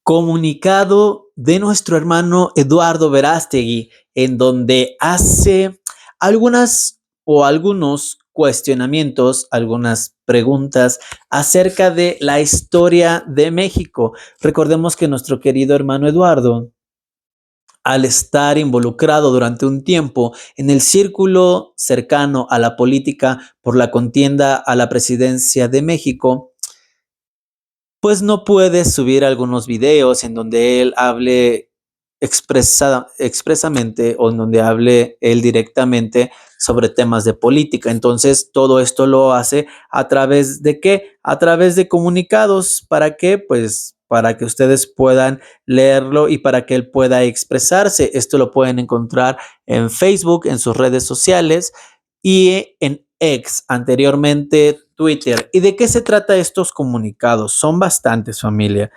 Comunicado de nuestro hermano Eduardo Verástegui, en donde hace algunos cuestionamientos, algunas preguntas acerca de la historia de México. Recordemos que nuestro querido hermano Eduardo, al estar involucrado durante un tiempo en el círculo cercano a la política por la contienda a la presidencia de México, pues no puede subir algunos videos en donde él hable expresamente o en donde hable él directamente sobre temas de política. Entonces, todo esto lo hace a través de qué? A través de comunicados. ¿Para qué? Pues para que ustedes puedan leerlo y para que él pueda expresarse. Esto lo pueden encontrar en Facebook, en sus redes sociales y en X, anteriormente Twitter. ¿Y de qué se trata estos comunicados? Son bastantes, familia.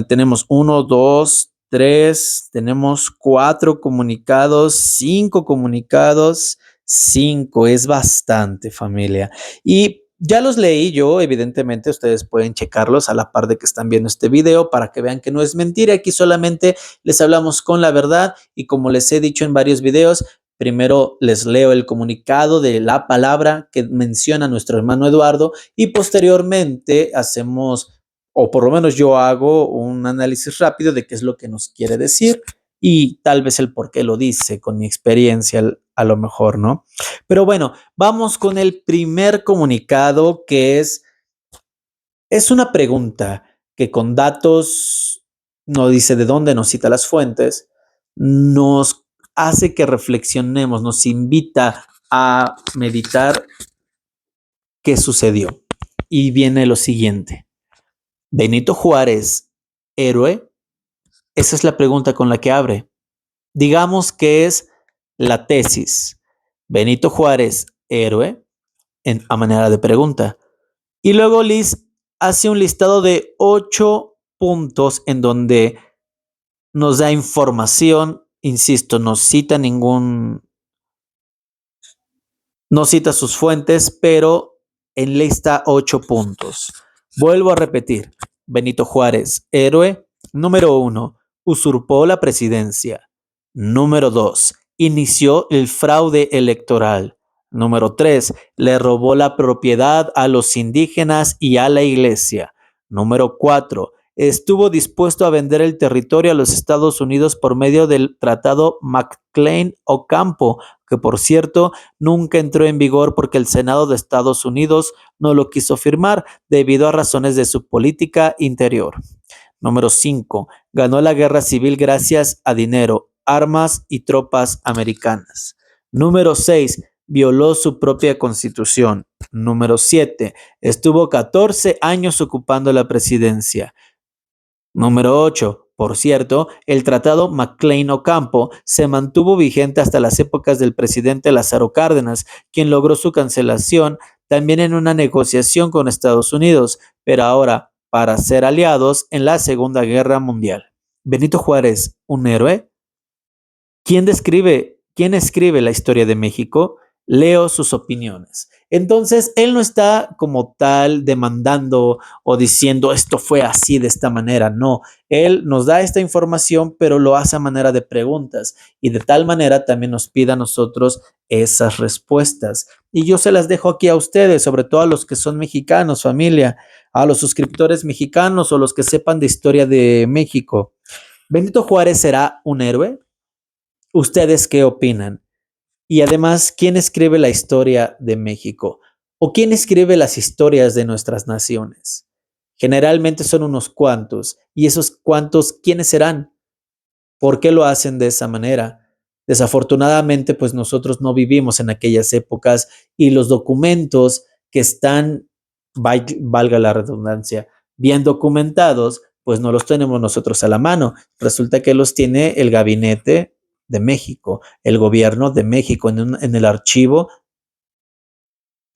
Tenemos uno, dos, tres, tenemos cuatro comunicados, cinco comunicados, cinco, es bastante, familia. Y ya los leí yo, evidentemente ustedes pueden checarlos a la par de que están viendo este video para que vean que no es mentira. Aquí solamente les hablamos con la verdad y como les he dicho en varios videos, primero les leo el comunicado de la palabra que menciona nuestro hermano Eduardo y posteriormente hacemos, o por lo menos yo hago un análisis rápido de qué es lo que nos quiere decir y tal vez el por qué lo dice con mi experiencia a lo mejor, ¿no? Pero bueno, vamos con el primer comunicado que es una pregunta que con datos no dice de dónde, nos cita las fuentes, nos hace que reflexionemos, nos invita a meditar qué sucedió. Y viene lo siguiente. Benito Juárez, héroe. Esa es la pregunta con la que abre. Digamos que es la tesis. Benito Juárez, héroe, a manera de pregunta. Y luego Liz hace un listado de 8 puntos en donde nos da información, insisto, no cita sus fuentes, pero enlista 8 puntos. Vuelvo a repetir, Benito Juárez, héroe. Número 1, usurpó la presidencia. Número 2, inició el fraude electoral. Número 3, le robó la propiedad a los indígenas y a la iglesia. Número 4, estuvo dispuesto a vender el territorio a los Estados Unidos por medio del Tratado McLean-Ocampo, que por cierto nunca entró en vigor porque el Senado de Estados Unidos no lo quiso firmar debido a razones de su política interior. Número 5. Ganó la guerra civil gracias a dinero, armas y tropas americanas. Número 6. Violó su propia constitución. Número 7. Estuvo 14 años ocupando la presidencia. Número 8. Por cierto, el Tratado McLean-Ocampo se mantuvo vigente hasta las épocas del presidente Lázaro Cárdenas, quien logró su cancelación también en una negociación con Estados Unidos, pero ahora para ser aliados en la Segunda Guerra Mundial. Benito Juárez, ¿un héroe? ¿Quién escribe la historia de México? Leo sus opiniones. Entonces, él no está como tal demandando o diciendo esto fue así de esta manera. No, él nos da esta información, pero lo hace a manera de preguntas y de tal manera también nos pide a nosotros esas respuestas. Y yo se las dejo aquí a ustedes, sobre todo a los que son mexicanos, familia, a los suscriptores mexicanos o los que sepan de historia de México. ¿Benito Juárez será un héroe? ¿Ustedes qué opinan? Y además, ¿quién escribe la historia de México? ¿O quién escribe las historias de nuestras naciones? Generalmente son unos cuantos. ¿Y esos cuantos quiénes serán? ¿Por qué lo hacen de esa manera? Desafortunadamente, pues nosotros no vivimos en aquellas épocas y los documentos que están, valga la redundancia, bien documentados, pues no los tenemos nosotros a la mano. Resulta que los tiene el gabinete de México, el gobierno de México en el archivo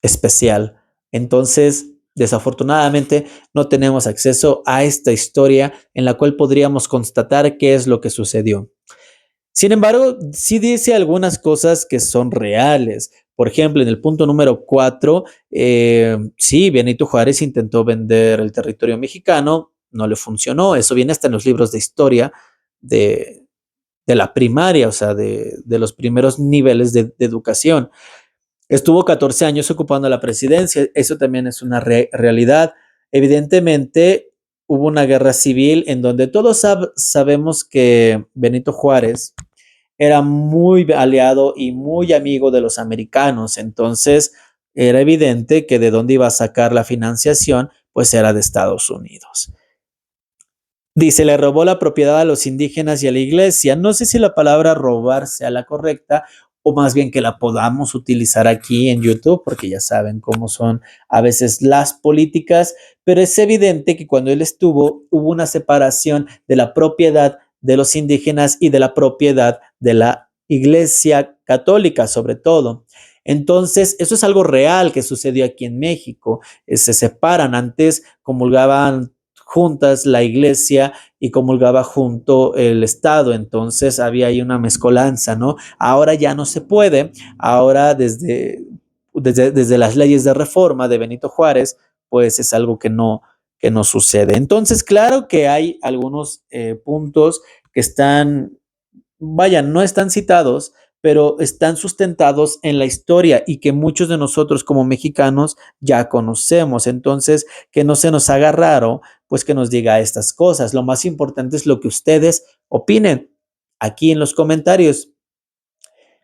especial. Entonces, desafortunadamente, no tenemos acceso a esta historia en la cual podríamos constatar qué es lo que sucedió. Sin embargo, sí dice algunas cosas que son reales. Por ejemplo, en el punto número 4, sí, Benito Juárez intentó vender el territorio mexicano, no le funcionó. Eso viene hasta en los libros de historia de la primaria, o sea, de los primeros niveles de educación. Estuvo 14 años ocupando la presidencia, eso también es una realidad. Evidentemente, hubo una guerra civil en donde todos sabemos que Benito Juárez era muy aliado y muy amigo de los americanos, entonces era evidente que de dónde iba a sacar la financiación, pues era de Estados Unidos. Dice, le robó la propiedad a los indígenas y a la iglesia. No sé si la palabra robar sea la correcta o más bien que la podamos utilizar aquí en YouTube, porque ya saben cómo son a veces las políticas, pero es evidente que cuando él estuvo, hubo una separación de la propiedad de los indígenas y de la propiedad de la iglesia católica, sobre todo. Entonces, eso es algo real que sucedió aquí en México. Se separan. Antes comulgaban juntas la iglesia y comulgaba junto el Estado, entonces había ahí una mezcolanza, ¿no? Ahora ya no se puede, ahora desde las leyes de reforma de Benito Juárez, pues es algo que no sucede. Entonces, claro que hay algunos puntos que están, vaya, no están citados, pero están sustentados en la historia y que muchos de nosotros como mexicanos ya conocemos. Entonces, que no se nos haga raro, pues que nos diga estas cosas. Lo más importante es lo que ustedes opinen aquí en los comentarios.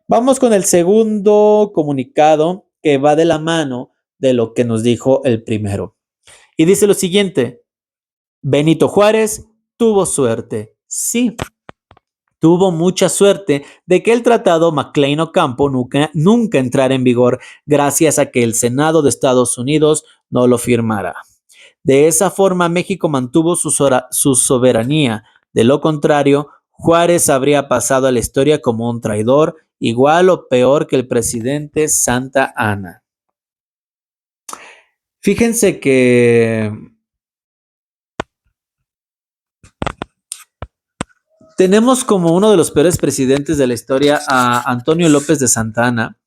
Vamos con el segundo comunicado que va de la mano de lo que nos dijo el primero. Y dice lo siguiente, Benito Juárez tuvo suerte. Sí, tuvo mucha suerte de que el tratado McLean-Ocampo nunca entrara en vigor gracias a que el Senado de Estados Unidos no lo firmara. De esa forma, México mantuvo su soberanía. De lo contrario, Juárez habría pasado a la historia como un traidor, igual o peor que el presidente Santa Anna. Fíjense que tenemos como uno de los peores presidentes de la historia a Antonio López de Santa Anna.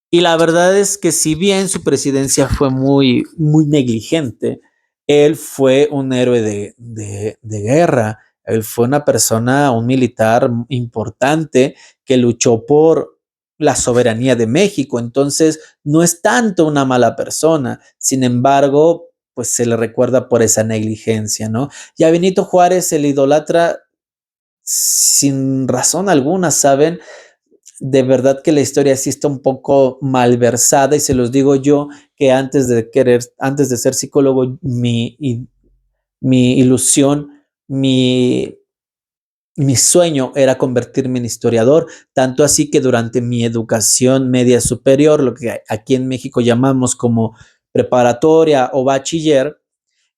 Y la verdad es que si bien su presidencia fue muy negligente, él fue un héroe de guerra, él fue una persona, un militar importante que luchó por la soberanía de México, entonces no es tanto una mala persona, sin embargo, pues se le recuerda por esa negligencia, ¿no? Y a Benito Juárez se le idolatra sin razón alguna, ¿saben? De verdad que la historia sí está un poco malversada y se los digo yo que antes de ser psicólogo, mi ilusión, mi sueño era convertirme en historiador, tanto así que durante mi educación media superior, lo que aquí en México llamamos como preparatoria o bachiller,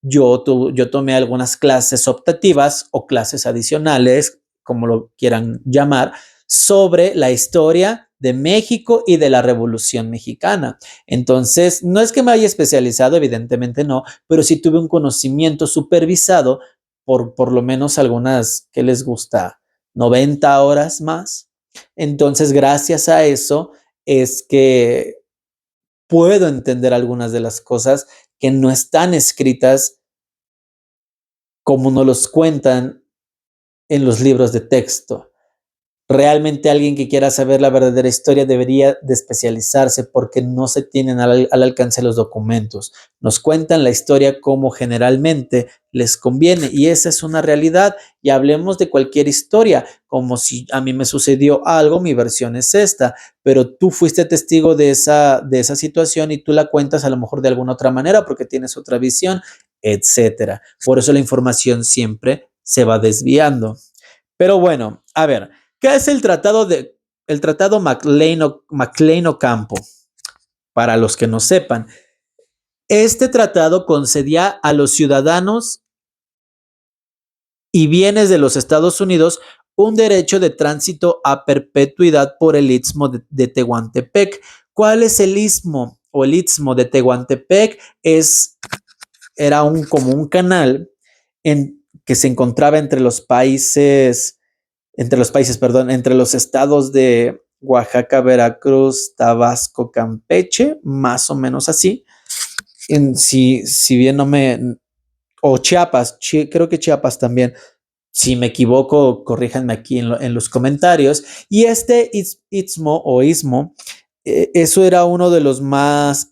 yo tomé algunas clases optativas o clases adicionales, como lo quieran llamar, sobre la historia de México y de la Revolución Mexicana. Entonces, no es que me haya especializado, evidentemente no, pero sí tuve un conocimiento supervisado por lo menos algunas, ¿qué les gusta? 90 horas más. Entonces, gracias a eso es que puedo entender algunas de las cosas que no están escritas como nos los cuentan en los libros de texto. Realmente alguien que quiera saber la verdadera historia debería de especializarse porque no se tienen al alcance los documentos. Nos cuentan la historia como generalmente les conviene y esa es una realidad. Y hablemos de cualquier historia, como si a mí me sucedió algo, mi versión es esta, pero tú fuiste testigo de esa situación y tú la cuentas a lo mejor de alguna otra manera porque tienes otra visión, etcétera. Por eso la información siempre se va desviando. Pero bueno, a ver, ¿qué es el tratado McLean-Ocampo? Para los que no sepan, este tratado concedía a los ciudadanos y bienes de los Estados Unidos un derecho de tránsito a perpetuidad por el Istmo de Tehuantepec. ¿Cuál es el Istmo o el Istmo de Tehuantepec? Era como un canal que se encontraba entre los estados de Oaxaca, Veracruz, Tabasco, Campeche, más o menos así. Si bien o Chiapas, creo que Chiapas también. Si me equivoco, corríjanme aquí en los comentarios. Y este istmo o istmo, eso era uno de los más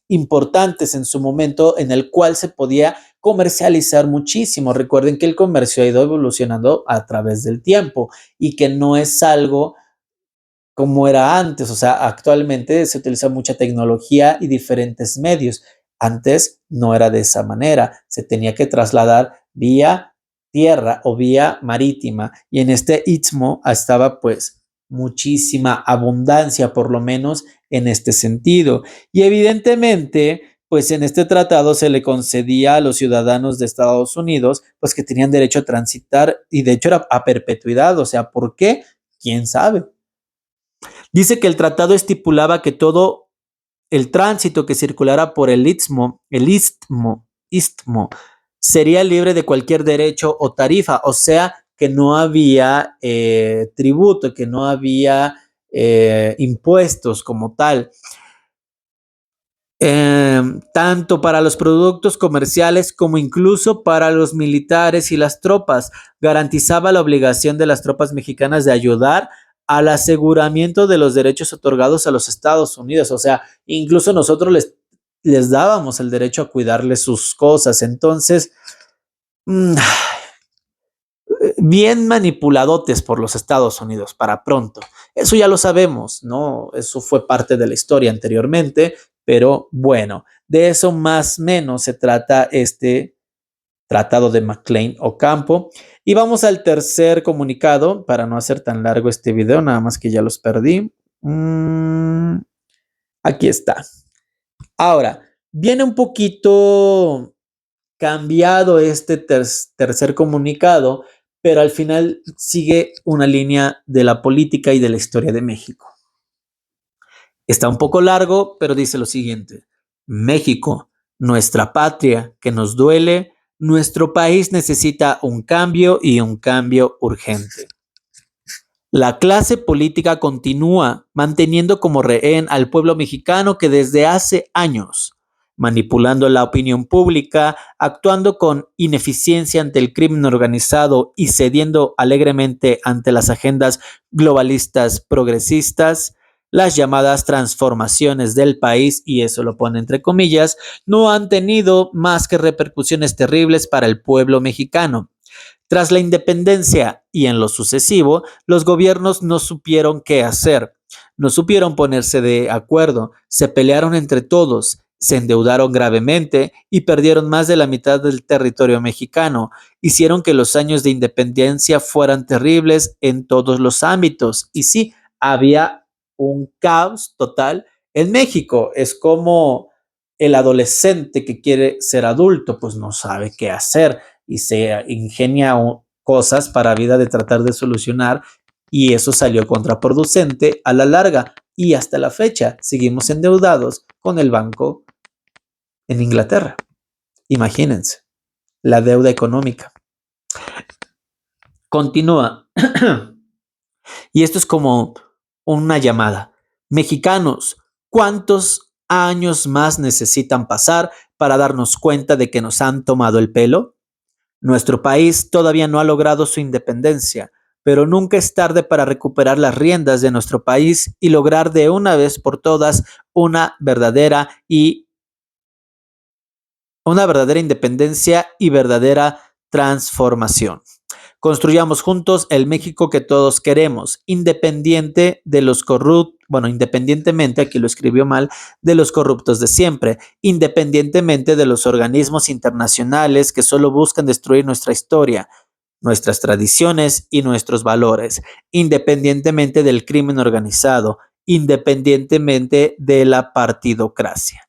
importantes en su momento, en el cual se podía comercializar muchísimo. Recuerden que el comercio ha ido evolucionando a través del tiempo y que no es algo como era antes. O sea, actualmente se utiliza mucha tecnología y diferentes medios. Antes no era de esa manera, se tenía que trasladar vía tierra o vía marítima, y en este istmo estaba pues muchísima abundancia, por lo menos en este sentido. Y evidentemente, pues en este tratado se le concedía a los ciudadanos de Estados Unidos, pues que tenían derecho a transitar, y de hecho era a perpetuidad. O sea, ¿por qué? ¿Quién sabe? Dice que el tratado estipulaba que todo el tránsito que circulara por istmo, sería libre de cualquier derecho o tarifa. O sea, que no había tributo, que no había impuestos como tal. Tanto para los productos comerciales como incluso para los militares y las tropas. Garantizaba la obligación de las tropas mexicanas de ayudar al aseguramiento de los derechos otorgados a los Estados Unidos. O sea, incluso nosotros les dábamos el derecho a cuidarles sus cosas. Entonces, mmm, bien manipuladotes por los Estados Unidos para pronto. Eso ya lo sabemos, ¿no? Eso fue parte de la historia anteriormente, pero bueno, de eso más o menos se trata este Tratado de McLean Ocampo. Y vamos al tercer comunicado, para no hacer tan largo este video, nada más que ya los perdí. Aquí está. Ahora, viene un poquito cambiado este tercer comunicado, pero al final sigue una línea de la política y de la historia de México. Está un poco largo, pero dice lo siguiente: México, nuestra patria, que nos duele, nuestro país necesita un cambio, y un cambio urgente. La clase política continúa manteniendo como rehén al pueblo mexicano, que desde hace años, manipulando la opinión pública, actuando con ineficiencia ante el crimen organizado y cediendo alegremente ante las agendas globalistas progresistas, las llamadas transformaciones del país, y eso lo pone entre comillas, no han tenido más que repercusiones terribles para el pueblo mexicano. Tras la independencia y en lo sucesivo, los gobiernos no supieron qué hacer, no supieron ponerse de acuerdo, se pelearon entre todos, se endeudaron gravemente y perdieron más de la mitad del territorio mexicano. Hicieron que los años de independencia fueran terribles en todos los ámbitos. Y sí, había un caos total en México. Es como el adolescente que quiere ser adulto, pues no sabe qué hacer y se ingenia cosas para vida de tratar de solucionar, y eso salió contraproducente a la larga, y hasta la fecha seguimos endeudados con el banco en Inglaterra. Imagínense, la deuda económica. Continúa. Y esto es como una llamada. Mexicanos, ¿cuántos años más necesitan pasar para darnos cuenta de que nos han tomado el pelo? Nuestro país todavía no ha logrado su independencia, pero nunca es tarde para recuperar las riendas de nuestro país y lograr de una vez por todas una verdadera independencia y verdadera transformación. Construyamos juntos el México que todos queremos, independientemente, aquí lo escribió mal, de los corruptos de siempre, independientemente de los organismos internacionales que solo buscan destruir nuestra historia, nuestras tradiciones y nuestros valores, independientemente del crimen organizado, independientemente de la partidocracia.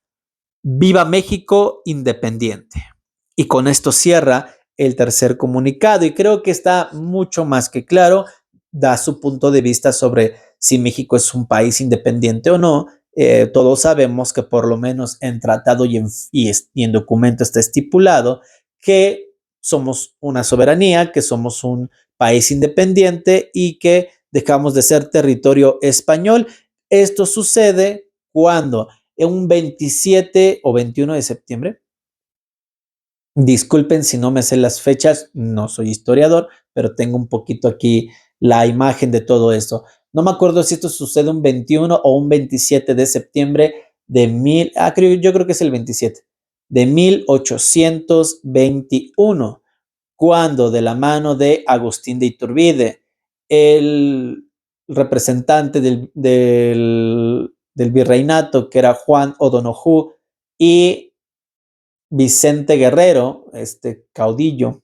Viva México independiente. Y con esto cierra el tercer comunicado, y creo que está mucho más que claro. Da su punto de vista sobre si México es un país independiente o no. Todos sabemos que por lo menos en tratado y en documento está estipulado que somos una soberanía, que somos un país independiente y que dejamos de ser territorio español. Esto sucede cuando en un 27 o 21 de septiembre Disculpen si no me sé las fechas, no soy historiador, pero tengo un poquito aquí la imagen de todo esto. No me acuerdo si esto sucede un 21 o un 27 de septiembre de yo creo que es el 27, de 1821, cuando de la mano de Agustín de Iturbide, el representante del virreinato, que era Juan O'Donoghue, y Vicente Guerrero, este caudillo,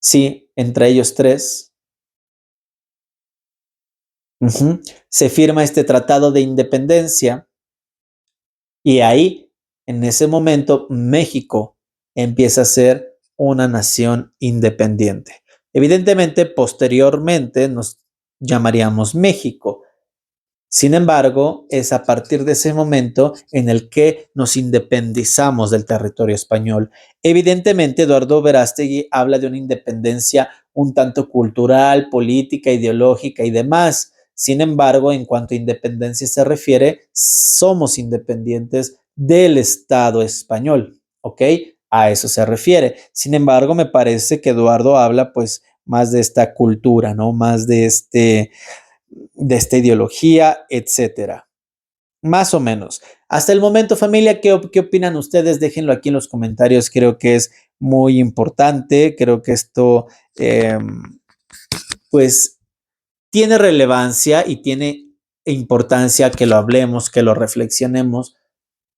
sí, entre ellos tres, se firma este tratado de independencia y ahí, en ese momento, México empieza a ser una nación independiente. Evidentemente, posteriormente nos llamaríamos México. Sin embargo, es a partir de ese momento en el que nos independizamos del territorio español. Evidentemente, Eduardo Verástegui habla de una independencia un tanto cultural, política, ideológica y demás. Sin embargo, en cuanto a independencia se refiere, somos independientes del Estado español, ¿ok? A eso se refiere. Sin embargo, me parece que Eduardo habla pues más de esta cultura, ¿no? Más de esta ideología, etcétera. Más o menos. Hasta el momento, familia, ¿qué opinan ustedes? Déjenlo aquí en los comentarios. Creo que es muy importante. Creo que esto, pues, tiene relevancia y tiene importancia que lo hablemos, que lo reflexionemos.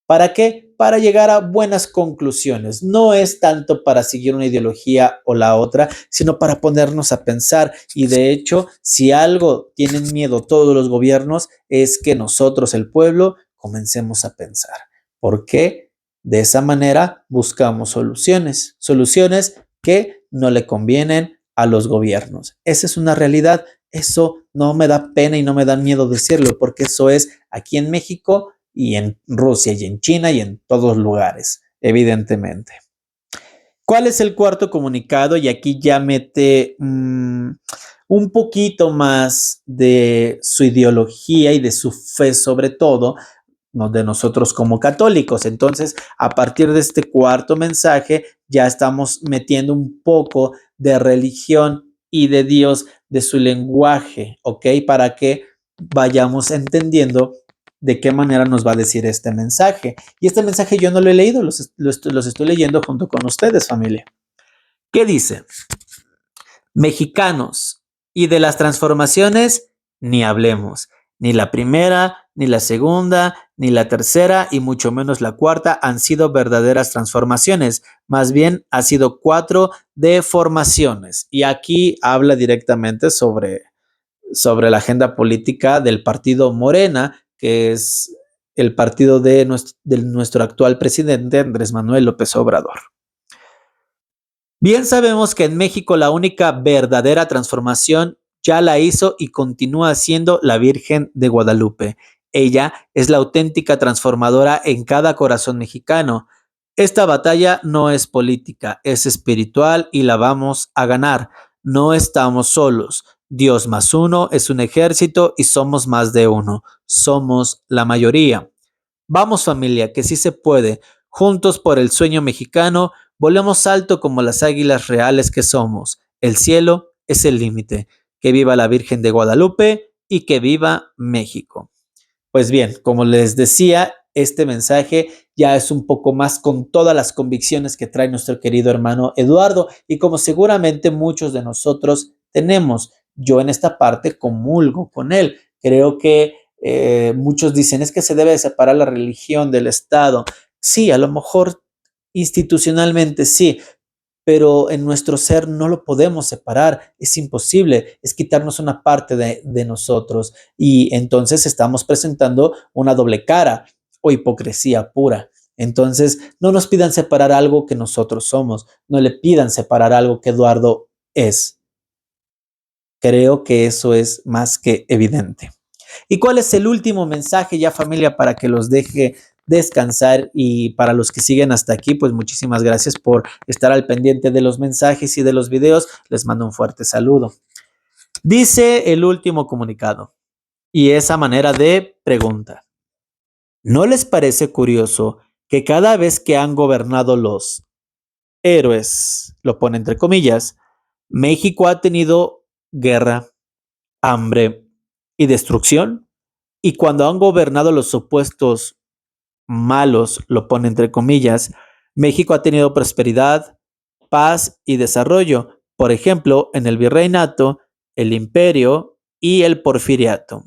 ¿Para qué? Para llegar a buenas conclusiones. No es tanto para seguir una ideología o la otra, sino para ponernos a pensar. Y de hecho, si algo tienen miedo todos los gobiernos, es que nosotros, el pueblo, comencemos a pensar. ¿Por qué? De esa manera buscamos soluciones, soluciones que no le convienen a los gobiernos. Esa es una realidad. Eso no me da pena y no me da miedo decirlo, porque eso es aquí en México y en Rusia y en China y en todos lugares, evidentemente. ¿Cuál es el cuarto comunicado? Y aquí ya mete un poquito más de su ideología y de su fe sobre todo, ¿no? De nosotros como católicos. Entonces, a partir de este cuarto mensaje, ya estamos metiendo un poco de religión y de Dios, de su lenguaje, ¿ok? Para que vayamos entendiendo de qué manera nos va a decir este mensaje. Y este mensaje yo no lo he leído, los estoy leyendo junto con ustedes, familia. ¿Qué dice? Mexicanos, y de las transformaciones ni hablemos. Ni la primera, ni la segunda, ni la tercera, y mucho menos la cuarta han sido verdaderas transformaciones. Más bien ha sido 4 deformaciones. Y aquí habla directamente sobre la agenda política del partido Morena, que es el partido de nuestro actual presidente Andrés Manuel López Obrador. Bien sabemos que en México la única verdadera transformación ya la hizo y continúa siendo la Virgen de Guadalupe. Ella es la auténtica transformadora en cada corazón mexicano. Esta batalla no es política, es espiritual y la vamos a ganar. No estamos solos. Dios más uno es un ejército y somos más de uno. Somos la mayoría. Vamos familia, que sí se puede. Juntos por el sueño mexicano, volemos alto como las águilas reales que somos. El cielo es el límite. Que viva la Virgen de Guadalupe y que viva México. Pues bien, como les decía, este mensaje ya es un poco más con todas las convicciones que trae nuestro querido hermano Eduardo y como seguramente muchos de nosotros tenemos. Yo en esta parte comulgo con él. Creo que muchos dicen es que se debe separar la religión del Estado. Sí, a lo mejor institucionalmente sí, pero en nuestro ser no lo podemos separar, es imposible, es quitarnos una parte de nosotros y entonces estamos presentando una doble cara o hipocresía pura. Entonces, no nos pidan separar algo que nosotros somos, no le pidan separar algo que Eduardo es. Creo que eso es más que evidente. ¿Y cuál es el último mensaje ya familia para que los deje descansar? Y para los que siguen hasta aquí, pues muchísimas gracias por estar al pendiente de los mensajes y de los videos. Les mando un fuerte saludo. Dice el último comunicado y esa manera de pregunta. ¿No les parece curioso que cada vez que han gobernado los héroes, lo pone entre comillas, México ha tenido guerra, hambre y destrucción, y cuando han gobernado los supuestos malos, lo pone entre comillas, México ha tenido prosperidad, paz y desarrollo, por ejemplo, en el virreinato, el imperio y el porfiriato.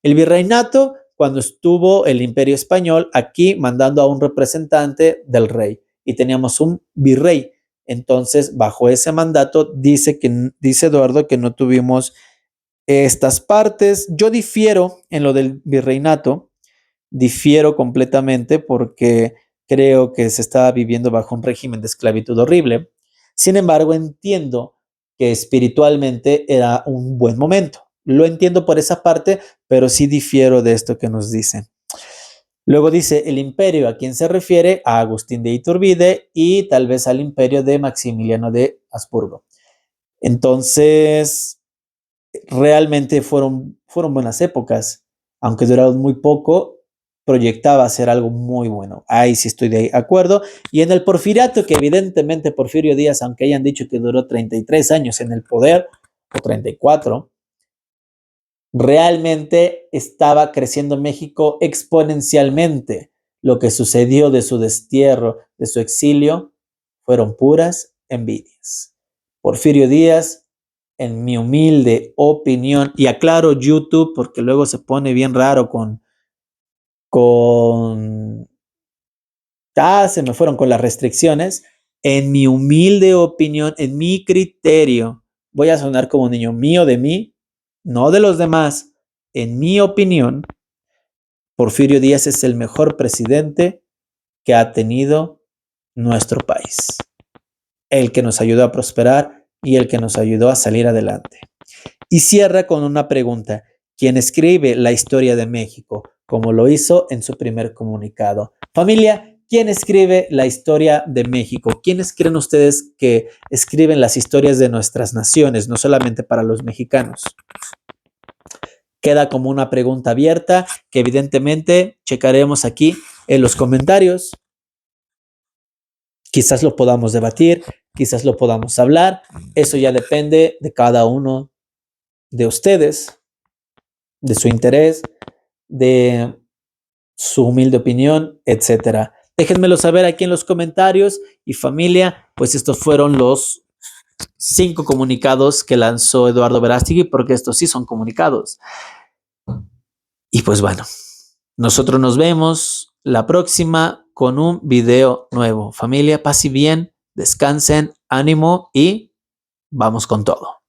El virreinato, cuando estuvo el imperio español aquí mandando a un representante del rey y teníamos un virrey. Entonces, bajo ese mandato, dice Eduardo que no tuvimos estas partes. Yo difiero en lo del virreinato, difiero completamente porque creo que se estaba viviendo bajo un régimen de esclavitud horrible. Sin embargo, entiendo que espiritualmente era un buen momento. Lo entiendo por esa parte, pero sí difiero de esto que nos dicen. Luego dice el imperio, a quien se refiere a Agustín de Iturbide y tal vez al imperio de Maximiliano de Habsburgo. Entonces, realmente fueron buenas épocas, aunque duraron muy poco, proyectaba ser algo muy bueno. Ahí sí estoy de acuerdo. Y en el porfiriato, que evidentemente Porfirio Díaz, aunque hayan dicho que duró 33 años en el poder, o 34, realmente estaba creciendo México exponencialmente. Lo que sucedió de su destierro, de su exilio, fueron puras envidias. Porfirio Díaz, en mi humilde opinión, y aclaro YouTube porque luego se pone bien raro se me fueron con las restricciones. En mi humilde opinión, en mi criterio, voy a sonar como un niño mío de mí, no de los demás. En mi opinión, Porfirio Díaz es el mejor presidente que ha tenido nuestro país. El que nos ayudó a prosperar y el que nos ayudó a salir adelante. Y cierra con una pregunta. ¿Quién escribe la historia de México? Como lo hizo en su primer comunicado. Familia, ¿quién escribe la historia de México? ¿Quiénes creen ustedes que escriben las historias de nuestras naciones, no solamente para los mexicanos? Queda como una pregunta abierta que evidentemente checaremos aquí en los comentarios. Quizás lo podamos debatir, quizás lo podamos hablar. Eso ya depende de cada uno de ustedes, de su interés, de su humilde opinión, etcétera. Déjenmelo saber aquí en los comentarios. Y familia, pues estos fueron los 5 comunicados que lanzó Eduardo Verástegui, porque estos sí son comunicados. Y pues bueno, nosotros nos vemos la próxima con un video nuevo. Familia, paz y bien, descansen, ánimo y vamos con todo.